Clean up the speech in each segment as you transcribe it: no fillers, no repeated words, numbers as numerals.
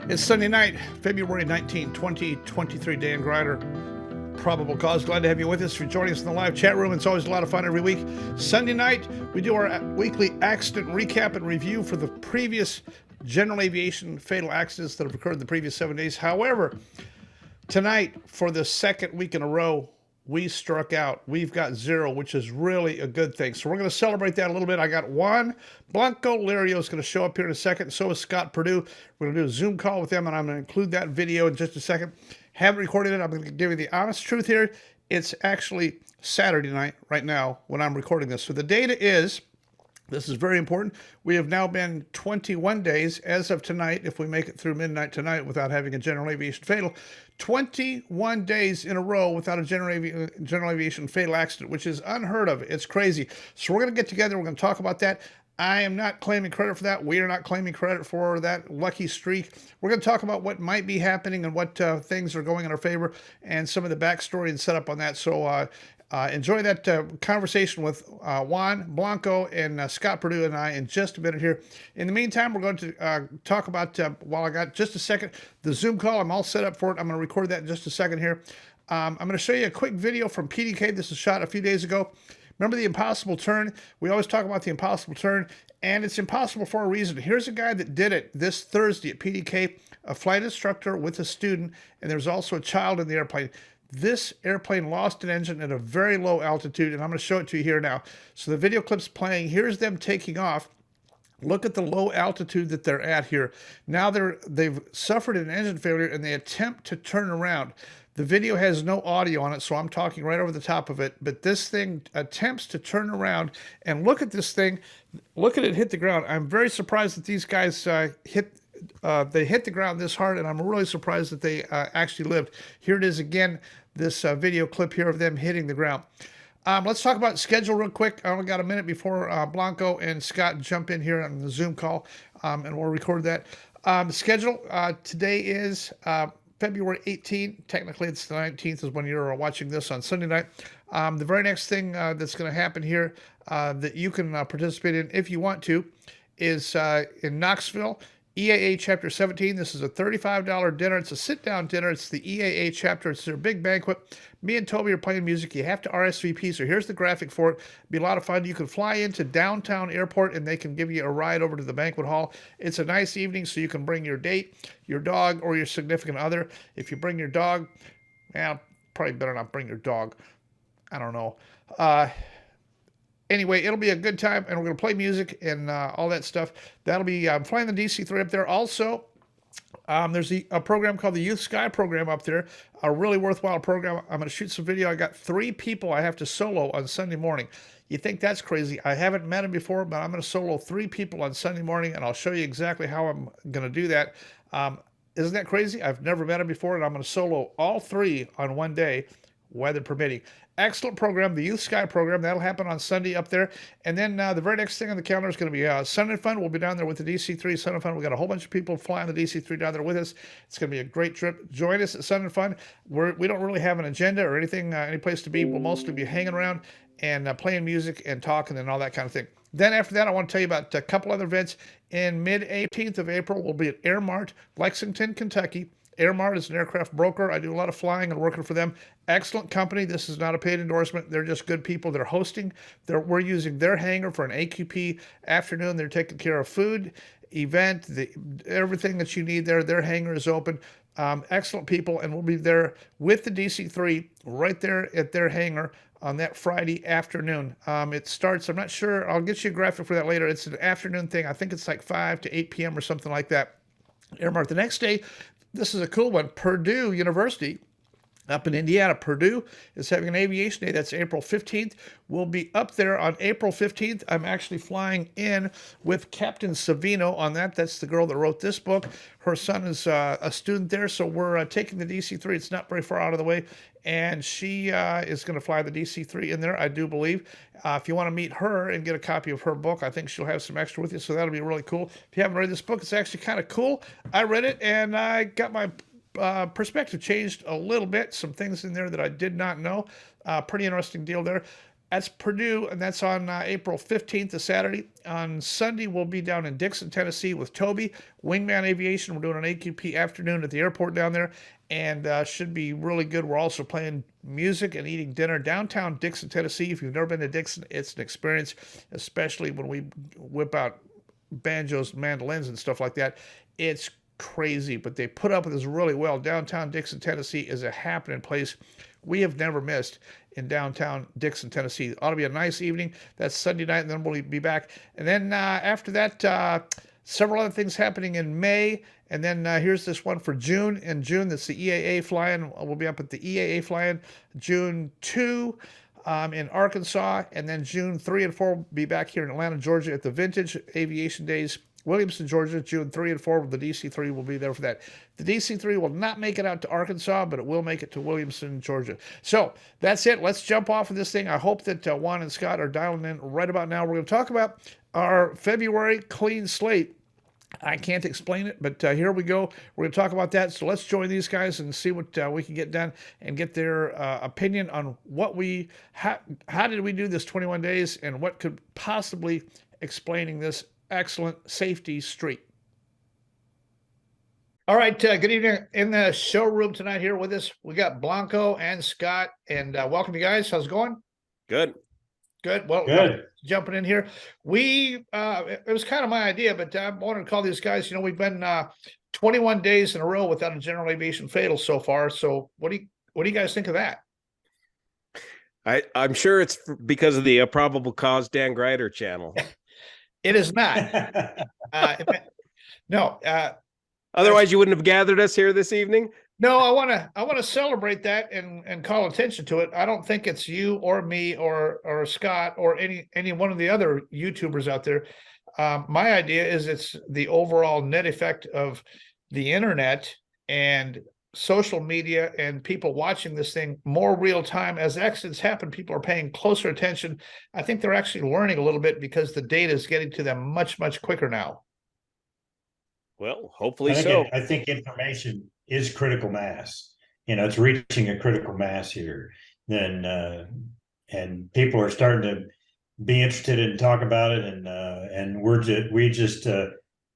It's Sunday night, February 19, 2023. Dan Grider, Probable Cause. Glad to have you with us. If you're joining us in the live chat room, it's always a lot of fun every week. Sunday night, we do our weekly accident recap and review for the previous general aviation fatal accidents that have occurred in the previous 7 days. However, tonight, for the second week in a row, we struck out. We've got 0, which is really a good thing. So we're going to celebrate that a little bit. I got Juan Blanco Lirio is going to show up here in a second. So is Scott Perdue. We're going to do a Zoom call with them, and I'm going to include that video in just a second. Haven't recorded it. I'm going to give you the honest truth here. It's actually Saturday night right now when I'm recording this. So the data is, this is very important, we have now been 21 days as of tonight, if we make it through midnight tonight without having a general aviation fatal, 21 days in a row without a general aviation fatal accident, which is unheard of. It's crazy. So we're going to get together. We're going to talk about that. I am not claiming credit for that. We are not claiming credit for that lucky streak. We're going to talk about what might be happening and what things are going in our favor and some of the backstory and setup on that. So enjoy that conversation with Juan Blanco and Scott Perdue and I in just a minute here. In the meantime, we're going to talk about, while I got just a second, the Zoom call. I'm all set up for it. I'm going to record that in just a second here. I'm going to show you a quick video from PDK. This was shot a few days ago. Remember the impossible turn? We always talk about the impossible turn, and it's impossible for a reason. Here's a guy that did it this Thursday at PDK, a flight instructor with a student, and there's also a child in the airplane. This airplane lost an engine at a very low altitude, and I'm going to show it to you here now. So the video clip's playing. Here's them taking off. Look at the low altitude that they're at here. Now they've suffered an engine failure, and they attempt to turn around. The video has no audio on it, so I'm talking right over the top of it. But this thing attempts to turn around, and look at this thing. Look at it hit the ground. I'm very surprised that these guys hit the ground this hard, and I'm really surprised that they actually lived. Here it is again, this video clip here of them hitting the ground. Let's talk about schedule real quick. I only got a minute before Blanco and Scott jump in here on the Zoom call, and we'll record that. Schedule today is February 18th. Technically, it's the 19th is when you're watching this on Sunday night. The very next thing that's going to happen here that you can participate in if you want to is in Knoxville, EAA Chapter 17. This is a $35 dinner. It's a sit-down dinner. It's the EAA chapter. It's their big banquet. Me and Toby are playing music. You have to RSVP, so here's the graphic for it. It'll be a lot of fun. You can fly into downtown airport, and they can give you a ride over to the banquet hall. It's a nice evening, so you can bring your date, your dog, or your significant other. If you bring your dog, well, probably better not bring your dog. I don't know. Anyway, it'll be a good time, and we're going to play music and all that stuff. That'll be flying the DC-3 up there. Also, there's a program called the Youth Sky program up there, a really worthwhile program. I'm going to shoot some video. I got 3 people I have to solo on Sunday morning. You think that's crazy? I haven't met them before, but I'm going to solo 3 people on Sunday morning, and I'll show you exactly how I'm going to do that. Isn't that crazy? I've never met them before, and I'm going to solo all 3 on one day, weather permitting. Excellent program, the Youth Sky program. That'll happen on Sunday up there. And then the very next thing on the calendar is going to be Sun and Fun. We'll be down there with the DC-3 Sun and Fun. We've got a whole bunch of people flying the DC-3 down there with us. It's going to be a great trip. Join us at Sun and Fun. We don't really have an agenda or anything, any place to be. We'll mostly be hanging around and playing music and talking and all that kind of thing. Then after that, I want to tell you about a couple other events. In mid-18th of April, we'll be at Air Mart, Lexington, Kentucky. Air Mart is an aircraft broker. I do a lot of flying and working for them. Excellent company. This is not a paid endorsement. They're just good people. They're hosting. We're using their hangar for an AQP afternoon. They're taking care of food, event, everything that you need there. Their hangar is open. Excellent people, and we'll be there with the DC-3 right there at their hangar on that Friday afternoon. It starts, I'm not sure, I'll get you a graphic for that later. It's an afternoon thing. I think it's like 5 to 8 p.m. or something like that. Air Mart. The next day, this is a cool one. Perdue University up in Indiana. Perdue is having an aviation day. That's April 15th. We'll be up there on April 15th. I'm actually flying in with Captain Savino on that. That's the girl that wrote this book. Her son is a student there, so we're taking the DC-3. It's not very far out of the way, and she is going to fly the DC-3 in there, I do believe. If you want to meet her and get a copy of her book, I think she'll have some extra with you, so that'll be really cool. If you haven't read this book, it's actually kind of cool. I read it, and I got my perspective changed a little bit. Some things in there that I did not know. Pretty interesting deal there. That's Perdue, and that's on April 15th, the Saturday. On Sunday, we'll be down in Dixon, Tennessee with Toby, Wingman Aviation. We're doing an AQP afternoon at the airport down there, and should be really good. We're also playing music and eating dinner downtown Dixon, Tennessee. If you've never been to Dixon, it's an experience, especially when we whip out banjos, mandolins, and stuff like that. It's crazy, but they put up with us really well. Downtown Dixon, Tennessee is a happening place we have never missed in downtown Dixon, Tennessee. It ought to be a nice evening. That's Sunday night, and then we'll be back. And then after that, several other things happening in May. And then here's this one for June. In June, that's the EAA fly-in. We'll be up at the EAA fly-in June 2 in Arkansas. And then June 3 and 4, we'll be back here in Atlanta, Georgia at the Vintage Aviation Days, Williamson, Georgia, June 3 and 4. The DC-3 will be there for that. The DC-3 will not make it out to Arkansas, but it will make it to Williamson, Georgia. So that's it. Let's jump off of this thing. I hope that Juan and Scott are dialing in right about now. We're going to talk about our February clean slate. I can't explain it, but here we go. We're going to talk about that. So let's join these guys and see what we can get done and get their opinion on what how did we do this 21 days and what could possibly explaining this excellent safety streak. All right, good evening. In the showroom tonight here with us, we got Blanco and Scott, and welcome you guys. How's it going? Good. Well, good. Jumping in here. It was kind of my idea, but I wanted to call these guys. We've been 21 days in a row without a general aviation fatal so far. So what do you guys think of that? I'm sure it's because of the probable cause Dan Greider channel. It is not. No. Otherwise, you wouldn't have gathered us here this evening. No, I want to celebrate that and call attention to it. I don't think it's you or me or Scott or any one of the other YouTubers out there. My idea is it's the overall net effect of the internet and social media and people watching this thing more real time. As accidents happen, people are paying closer attention. I think they're actually learning a little bit because the data is getting to them much, much quicker now. Well, hopefully so. I think information is critical mass. It's reaching a critical mass here. And people are starting to be interested in talk about it. And we just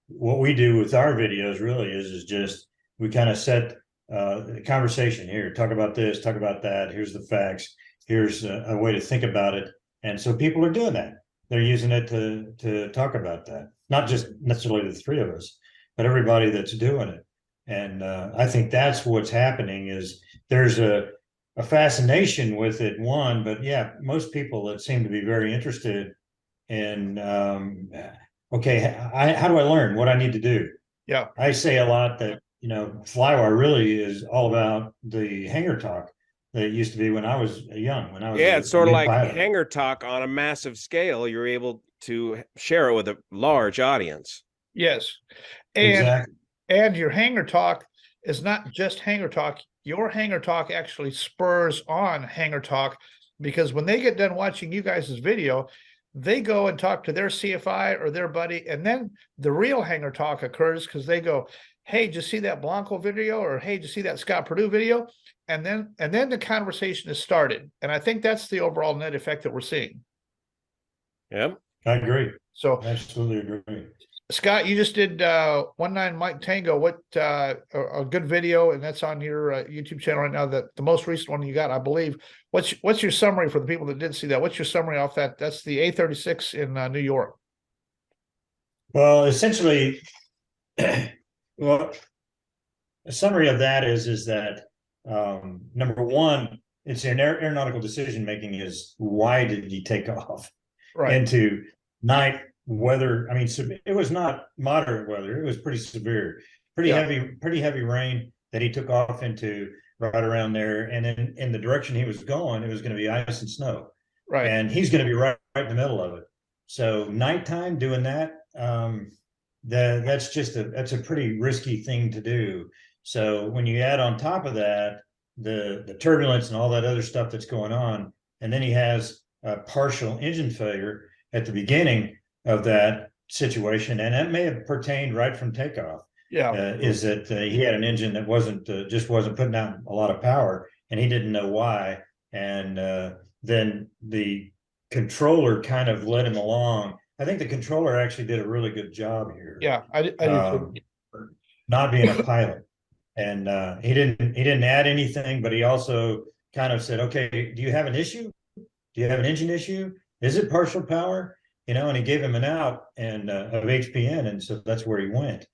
what we do with our videos really is just we kind of set the conversation here. Talk about this, talk about that. Here's the facts. Here's a way to think about it. And so people are doing that. They're using it to talk about that. Not just necessarily the three of us, but everybody that's doing it. And I think that's what's happening is there's a fascination with it, one, but yeah, most people that seem to be very interested in, okay, how do I learn what I need to do? Yeah. I say a lot that, Flywire really is all about the hangar talk that it used to be when I was young, it's sort of like hangar talk on a massive scale. You're able to share it with a large audience. Yes. Exactly. And your hangar talk is not just hangar talk. Your hangar talk actually spurs on hangar talk because when they get done watching you guys' video, they go and talk to their CFI or their buddy, and then the real hangar talk occurs because they go, hey, did you see that Blanco video? Or hey, did you see that Scott Perdue video? And then the conversation is started. And I think that's the overall net effect that we're seeing. Yep. I agree. So absolutely agree. Scott, you just did 19 Mike Tango. What a good video, and that's on your YouTube channel right now. The most recent one you got, I believe. What's your summary for the people that didn't see that? What's your summary off that? That's the A36 in New York. Well, essentially, a summary of that is that number one, it's an aeronautical decision making is why did he take off into night weather? I mean, it was not moderate weather; it was pretty severe, pretty heavy rain that he took off into right around there. And then in the direction he was going, it was going to be ice and snow, and he's going to be right in the middle of it. So nighttime doing that, that's a pretty risky thing to do. So when you add on top of that the turbulence and all that other stuff that's going on, and then he has a partial engine failure at the beginning of that situation, and that may have pertained right from takeoff. Is that he had an engine that wasn't putting out a lot of power, and he didn't know why. And then the controller kind of led him along. I think the controller actually did a really good job here. Yeah, I do too. Not being a pilot, and he didn't add anything, but he also kind of said, "Okay, do you have an issue? Do you have an engine issue? Is it partial power?" And he gave him an out and of HPN, and so that's where he went.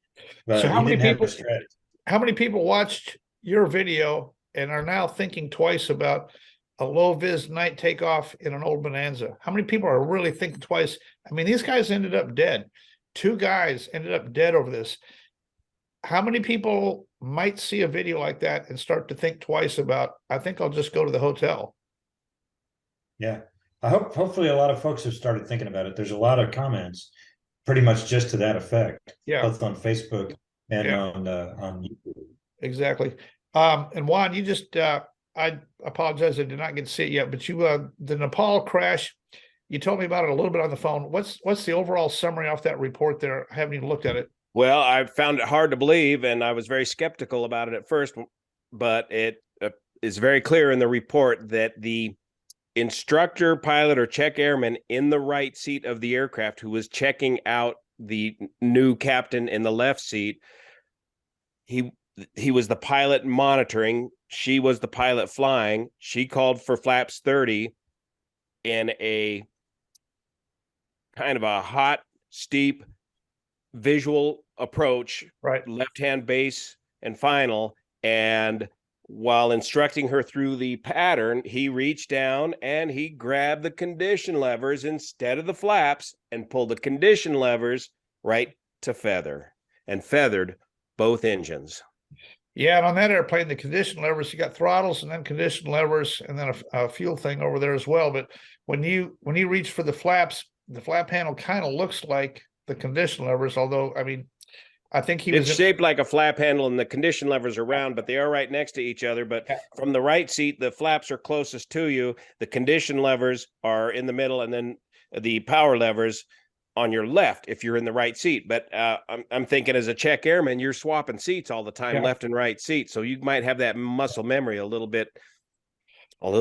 But So he didn't have a strategy. how many people watched your video and are now thinking twice about a low vis night takeoff in an old Bonanza? How many people are really thinking twice? I mean, these guys ended up dead. 2 guys ended up dead over this. How many people might see a video like that and start to think twice about, I think I'll just go to the hotel? Yeah. Hopefully a lot of folks have started thinking about it. There's a lot of comments pretty much just to that effect. Yeah. Both on Facebook and Yeah. on YouTube. Exactly. And Juan, you just I apologize, I did not get to see it yet, but you the Nepal crash, you told me about it a little bit on the phone. What's the overall summary off that report there? I haven't even looked at it. Well, I found it hard to believe, and I was very skeptical about it at first, but it is very clear in the report that the instructor, pilot, or check airman in the right seat of the aircraft who was checking out the new captain in the left seat, he was the pilot monitoring. She was the pilot flying. She called for flaps 30 in a kind of a hot, steep, visual approach, right? Left-hand base and final. And while instructing her through the pattern, he reached down and he grabbed the condition levers instead of the flaps and pulled the condition levers right to feather and feathered both engines. Yeah, and on that airplane, the condition levers, you got throttles and then condition levers and then a fuel thing over there as well. But when you reach for the flaps, the flap handle kind of looks like the condition levers, although, I mean, I think it's shaped like a flap handle and the condition levers are round, but they are right next to each other. But from the right seat, the flaps are closest to you. The condition levers are in the middle, and then the power levers on your left if you're in the right seat. But I'm thinking as a check airman, you're swapping seats all the time, left and right seat. So you might have that muscle memory a little bit off.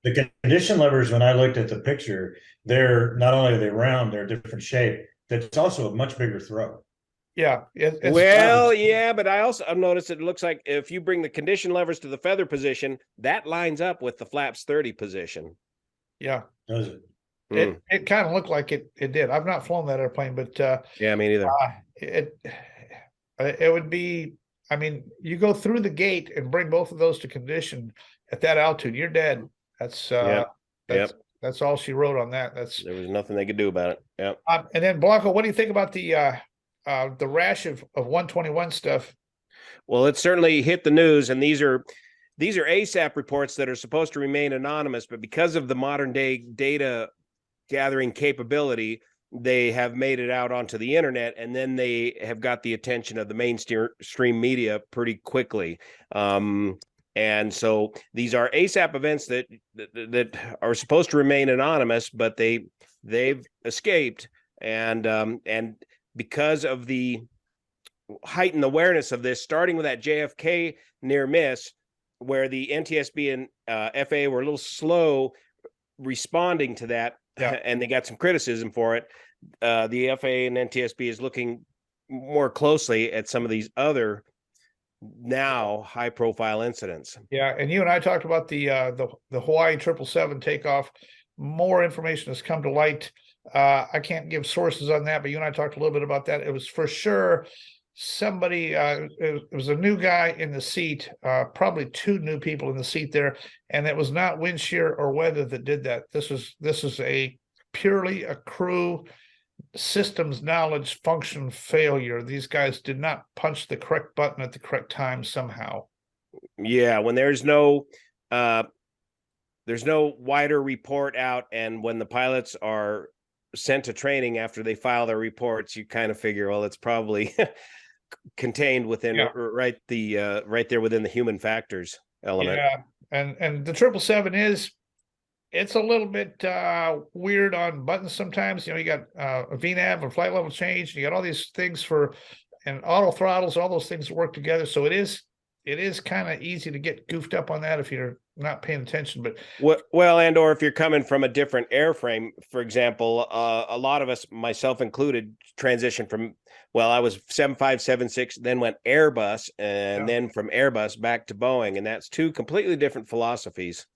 The condition levers, when I looked at the picture, they're not only are they round, they're a different shape. That's also a much bigger throw. Yeah. But I've noticed it looks like if you bring the condition levers to the feather position, that lines up with the flaps 30 position. Yeah. Does it? It kind of looked like it did. I've not flown that airplane, but yeah, me neither. It would be, I mean, you go through the gate and bring both of those to condition at that altitude, you're dead. That's all she wrote on that. There was nothing they could do about it. Yeah. And then Blanco, what do you think about the rash of 121 stuff? Well, it certainly hit the news, and these are ASAP reports that are supposed to remain anonymous, but because of the modern day data gathering capability, they have made it out onto the internet, and then they have got the attention of the mainstream media pretty quickly. And so these are ASAP events that are supposed to remain anonymous, but they've escaped, and because of the heightened awareness of this, starting with that JFK near miss, where the NTSB and FAA were a little slow responding to that, and they got some criticism for it. The FAA and NTSB is looking more closely at some of these other now high-profile incidents. Yeah, and you and I talked about the Hawaii 777 takeoff. More information has come to light. I can't give sources on that, but you and I talked a little bit about that. It was for sure somebody. It was a new guy in the seat, probably 2 new people in the seat there, and it was not wind shear or weather that did that. This is a purely a crew systems knowledge function failure. These guys did not punch the correct button at the correct time somehow. Yeah, when there's no wider report out, and when the pilots are sent to training after they file their reports, you kind of figure, well, it's probably contained within right there within the human factors element. Yeah, and the 777 it's a little bit weird on buttons sometimes. You got a VNAV and flight level change, and you got all these things and auto throttles, all those things work together. So it is kind of easy to get goofed up on that if you're not paying attention. But Well, and or if you're coming from a different airframe, for example, a lot of us, myself included, transition from, well, I was 7576, then went Airbus, and then from Airbus back to Boeing, and that's two completely different philosophies.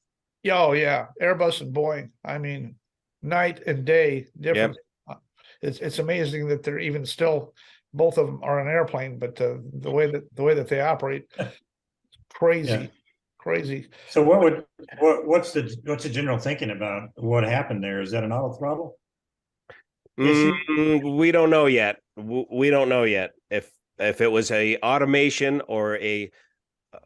oh yeah, Airbus and Boeing. I mean, night and day difference. It's amazing that they're even still, both of them are an airplane, but the way that they operate, crazy. Crazy. So what's the general thinking about what happened there? Is that an auto throttle issue? We don't know yet. We don't know yet if it was a automation or a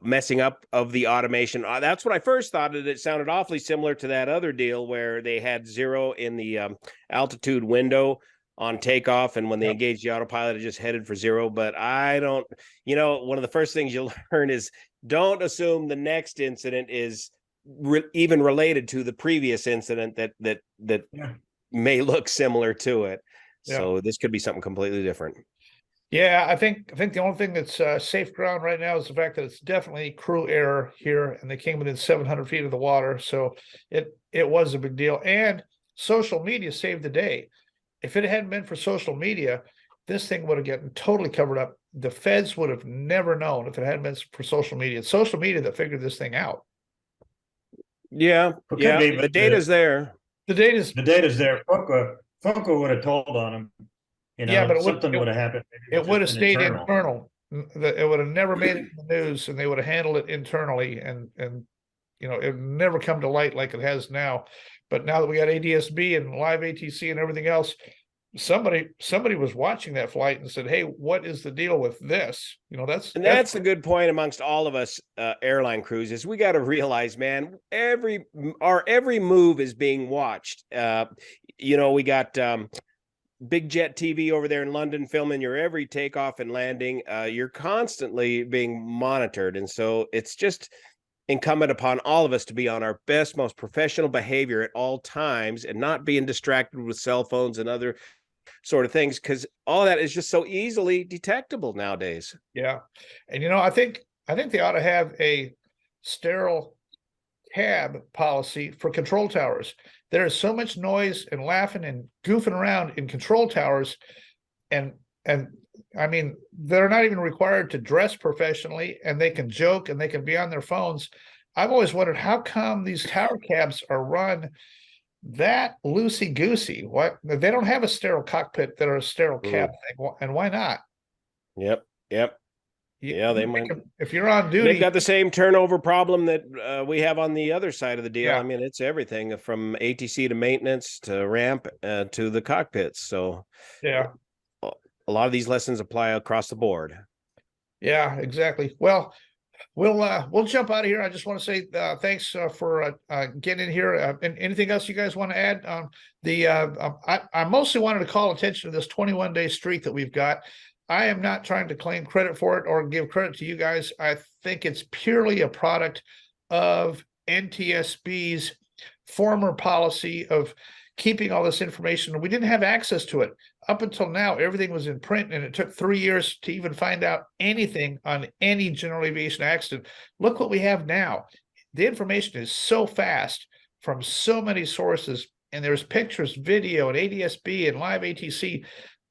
messing up of the automation. That's what I first thought. It sounded awfully similar to that other deal where they had zero in the altitude window on takeoff, and when they engaged the autopilot, it just headed for zero. But I don't, one of the first things you'll learn is don't assume the next incident is even related to the previous incident that may look similar to it. So this could be something completely different. Yeah, I think the only thing that's safe ground right now is the fact that it's definitely crew error here, and they came within 700 feet of the water, so it was a big deal. And social media saved the day. If it hadn't been for social media, this thing would have gotten totally covered up. The feds would have never known if it hadn't been for social media. It's social media that figured this thing out. Yeah, the data's there. The data's there. Funko would have told on him. But something would have happened. It would have stayed internal. It would have never made it in the news, and they would have handled it internally, and it would never come to light like it has now. But now that we got ADS-B and live ATC and everything else, somebody was watching that flight and said, "Hey, what is the deal with this?" That's the good point amongst all of us airline crews is we got to realize, man, every move is being watched. We got Big Jet TV over there in London filming your every takeoff and landing. You're constantly being monitored, and so it's just incumbent upon all of us to be on our best, most professional behavior at all times and not being distracted with cell phones and other sort of things, because all that is just so easily detectable nowadays. Yeah. And I think they ought to have a sterile cab policy for control towers. There is so much noise and laughing and goofing around in control towers, and I mean, they're not even required to dress professionally, and they can joke and they can be on their phones. I've always wondered how come these tower cabs are run that loosey-goosey. What, they don't have a sterile cockpit that are a sterile cab thing, and why not? Yep. Yeah, they might. If you're on duty, they've got the same turnover problem that we have on the other side of the deal. I mean, it's everything from ATC to maintenance to ramp to the cockpits. So a lot of these lessons apply across the board. Yeah, exactly. Well, we'll jump out of here. I just want to say thanks for getting in here. And anything else you guys want to add? I mostly wanted to call attention to this 21-day streak that we've got. I am not trying to claim credit for it or give credit to you guys. I think it's purely a product of NTSB's former policy of keeping all this information. We didn't have access to it. Up until now, everything was in print, and it took 3 years to even find out anything on any general aviation accident. Look what we have now. The information is so fast from so many sources, and there's pictures, video, and ADS-B and live ATC.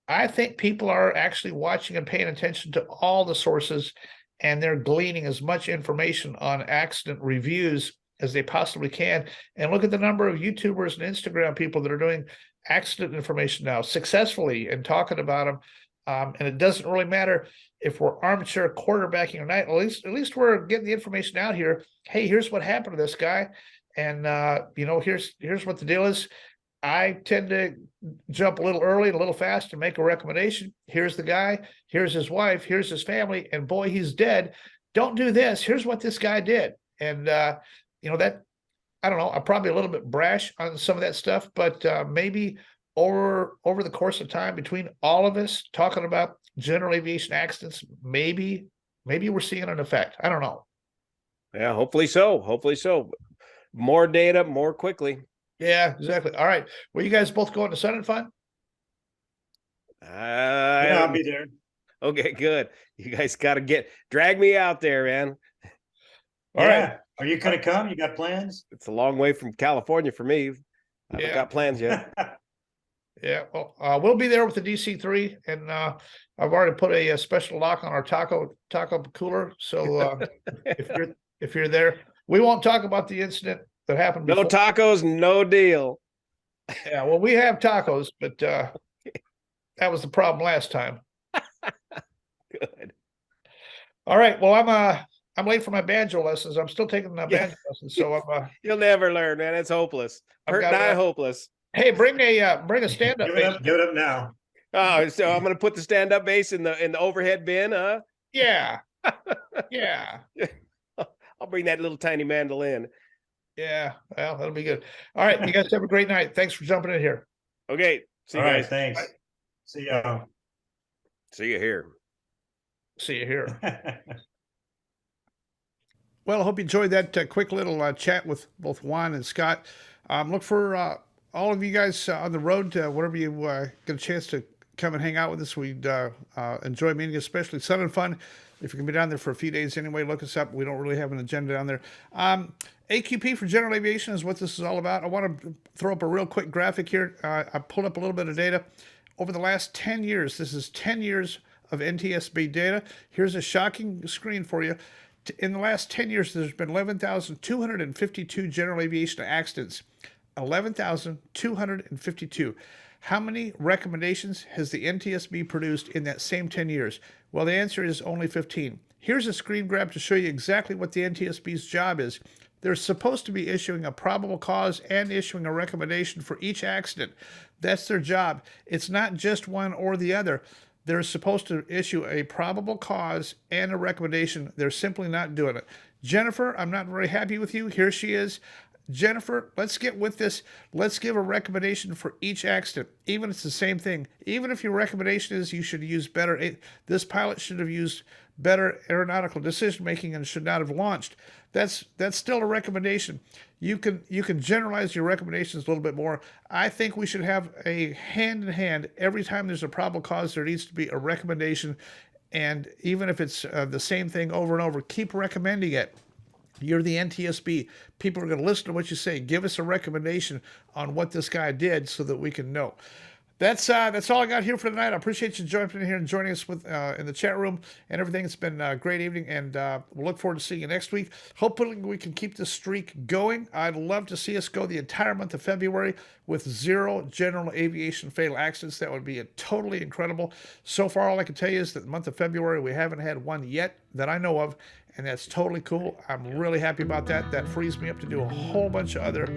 I think people are actually watching and paying attention to all the sources, and they're gleaning as much information on accident reviews as they possibly can. And look at the number of YouTubers and Instagram people that are doing accident information now successfully and talking about them. And it doesn't really matter if we're armchair quarterbacking or not. At least we're getting the information out here. Hey, here's what happened to this guy, and here's what the deal is. I tend to jump a little early and a little fast and make a recommendation. Here's the guy, here's his wife, here's his family, and boy, he's dead. Don't do this. Here's what this guy did. And that, I don't know, I'm probably a little bit brash on some of that stuff, but maybe over the course of time between all of us talking about general aviation accidents, maybe we're seeing an effect. I don't know. Yeah, hopefully so. More data, more quickly. Yeah, exactly. All right. Well, you guys both going to Sun and Fun? I'll be there. Okay, good. You guys got to drag me out there, man. All right. Are you going to come? You got plans? It's a long way from California for me. I haven't Yeah. got plans yet. Yeah, well, we'll be there with the DC-3, and I've already put a special lock on our taco cooler. So if you're there, we won't talk about the incident that happened No before. tacos, no deal. Yeah, well, we have tacos, but that was the problem last time. Good. All right, well, I'm late for my banjo lessons. I'm still taking banjo lessons, so I'm You'll never learn, man. It's hopeless. Hurt got nigh it. hopeless. Hey, bring a stand-up bass. Give it up now. Oh, so I'm gonna put the stand-up bass in the overhead bin, huh? Yeah, yeah, I'll bring that little tiny mandolin. yeah. Well, that'll be good. All right, you guys have a great night. Thanks for jumping in here. Okay. See you All guys. right, thanks. See ya. See you here. See you here. Well, I hope you enjoyed that quick little chat with both Juan and Scott. Look for all of you guys on the road, whenever you get a chance to come and hang out with us. We'd enjoy meeting you, especially Sun and Fun. If you can be down there for a few days anyway, look us up. We don't really have an agenda down there. AQP for general aviation is what this is all about. I want to throw up a real quick graphic here. I pulled up a little bit of data. Over the last 10 years, this is 10 years of NTSB data. Here's a shocking screen for you. In the last 10 years, there's been 11,252 general aviation accidents. 11,252. How many recommendations has the NTSB produced in that same 10 years? Well, the answer is only 15. Here's a screen grab to show you exactly what the NTSB's job is. They're supposed to be issuing a probable cause and issuing a recommendation for each accident. That's their job. It's not just one or the other. They're supposed to issue a probable cause and a recommendation. They're simply not doing it. Jennifer, I'm not very happy with you. Here she is. Jennifer, let's get with this. Let's give a recommendation for each accident. Even if it's the same thing. Even if your recommendation is you should use better, this pilot should have used better aeronautical decision making and should not have launched. That's still a recommendation. You can generalize your recommendations a little bit more. I think we should have a hand in hand. Every time there's a probable cause, there needs to be a recommendation. And even if it's the same thing over and over, keep recommending it. You're the NTSB. People are going to listen to what you say. Give us a recommendation on what this guy did so that we can know. That's all I got here for tonight. I appreciate you jumping in here and joining us with in the chat room and everything. It's been a great evening, and we'll look forward to seeing you next week. Hopefully we can keep this streak going. I'd love to see us go the entire month of February with 0 general aviation fatal accidents. That would be totally incredible. So far, all I can tell you is that the month of February, we haven't had one yet that I know of, and that's totally cool. I'm really happy about that. That frees me up to do a whole bunch of other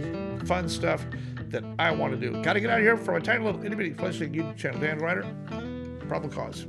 fun stuff that I want to do. Got to get out of here for a tiny little itty-bitty fledgling YouTube channel. Dan Ryder, Probable Cause.